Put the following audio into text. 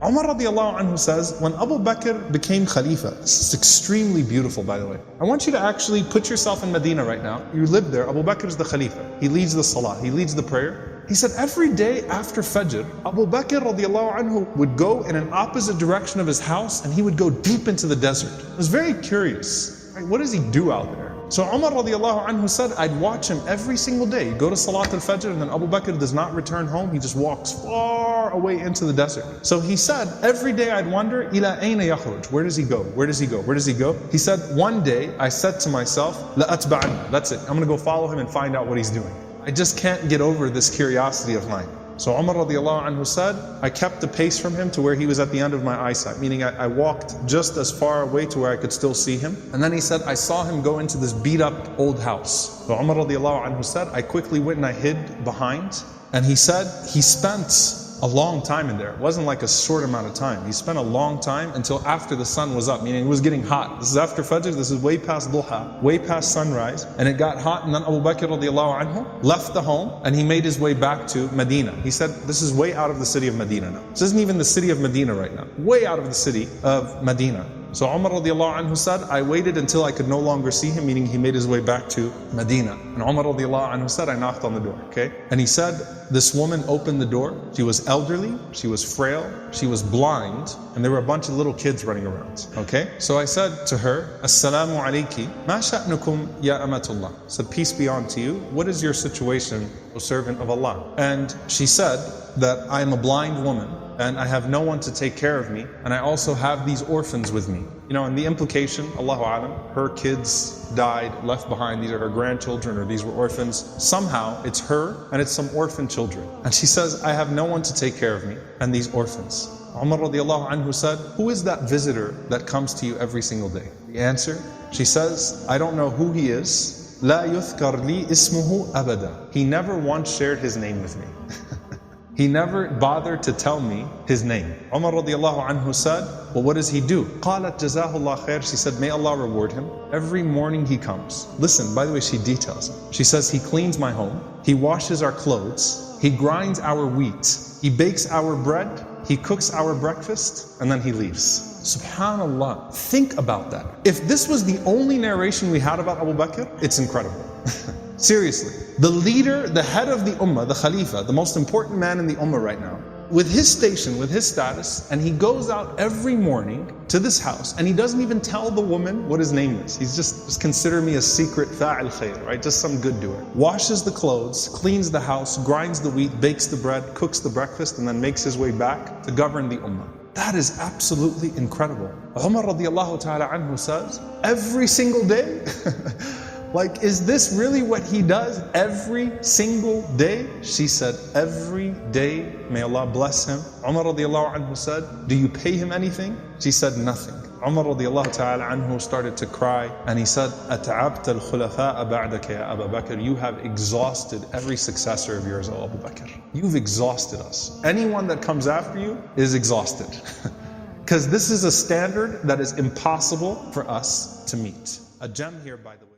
Umar radiallahu anhu says, when Abu Bakr became Khalifa, this is extremely beautiful by the way. I want you to actually put yourself in Medina right now. You live there, Abu Bakr is the Khalifa. He leads the Salah, he leads the prayer. He said every day after Fajr, Abu Bakr radiallahu anhu would go in an opposite direction of his house and he would go deep into the desert. I was very curious, right? What does he do out there? So Umar radiallahu anhu said, I'd watch him every single day. He'd go to Salat al-Fajr and then Abu Bakr does not return home. He just walks far away into the desert. So he said, every day I'd wonder, ila ayna yakhruj? Where does he go? Where does he go? Where does he go? He said, one day I said to myself, la atba'an. That's it. I'm going to go follow him and find out what he's doing. I just can't get over this curiosity of mine. So Umar radiallahu anhu said, I kept the pace from him to where he was at the end of my eyesight, meaning I walked just as far away to where I could still see him. And then he said, I saw him go into this beat up old house. So Umar radiallahu anhu said, I quickly went and I hid behind. And he said, he spent a long time in there. It wasn't like a short amount of time. He spent a long time until after the sun was up, meaning it was getting hot. This is after Fajr, this is way past Duha, way past sunrise. And it got hot and then Abu Bakr radiallahu anhu left the home and he made his way back to Medina. He said, this is way out of the city of Medina now. This isn't even the city of Medina right now. Way out of the city of Medina. So Umar radiallahu anhu said, I waited until I could no longer see him, meaning he made his way back to Medina. And Umar radiallahu anhu said, I knocked on the door, okay? And he said, this woman opened the door. She was elderly, she was frail, she was blind, and there were a bunch of little kids running around, okay? So I said to her, Assalamu alayki, ma sha'nukum ya amatullah. I said, peace be unto you. What is your situation, O servant of Allah? And she said that I am a blind woman, and I have no one to take care of me, and I also have these orphans with me. You know, and the implication, Allahu Alam, her kids died, left behind, these are her grandchildren, or these were orphans. Somehow, it's her, and it's some orphan children. And she says, I have no one to take care of me, and these orphans. Umar radiallahu anhu said, who is that visitor that comes to you every single day? The answer, she says, I don't know who he is. La yuthkar li ismuhu abada. He never once shared his name with me. He never bothered to tell me his name. Umar radiallahu anhu said, well, what does he do? قالت JazakAllah Khair. She said, may Allah reward him. Every morning he comes. Listen, by the way, she details it. She says, he cleans my home. He washes our clothes. He grinds our wheat. He bakes our bread. He cooks our breakfast. And then he leaves. Subhanallah. Think about that. If this was the only narration we had about Abu Bakr, it's incredible. Seriously, the leader, the head of the ummah, the Khalifa, the most important man in the ummah right now, with his station, with his status, and he goes out every morning to this house and he doesn't even tell the woman what his name is. He's just consider me a secret fa'il khair, right? Just some good doer. Washes the clothes, cleans the house, grinds the wheat, bakes the bread, cooks the breakfast, and then makes his way back to govern the ummah. That is absolutely incredible. Umar radiallahu ta'ala anhu says, every single day, like, is this really what he does every single day? She said, every day, may Allah bless him. Umar radiallahu anhu said, do you pay him anything? She said, nothing. Umar radiallahu ta'ala anhu started to cry and he said, أَتَعَبْتَ الْخُلَفَاءَ بَعْدَكَ يَا أَبَا بَكْر. You have exhausted every successor of yours, O Abu Bakr. You've exhausted us. Anyone that comes after you is exhausted. Because this is a standard that is impossible for us to meet. A gem here, by the way.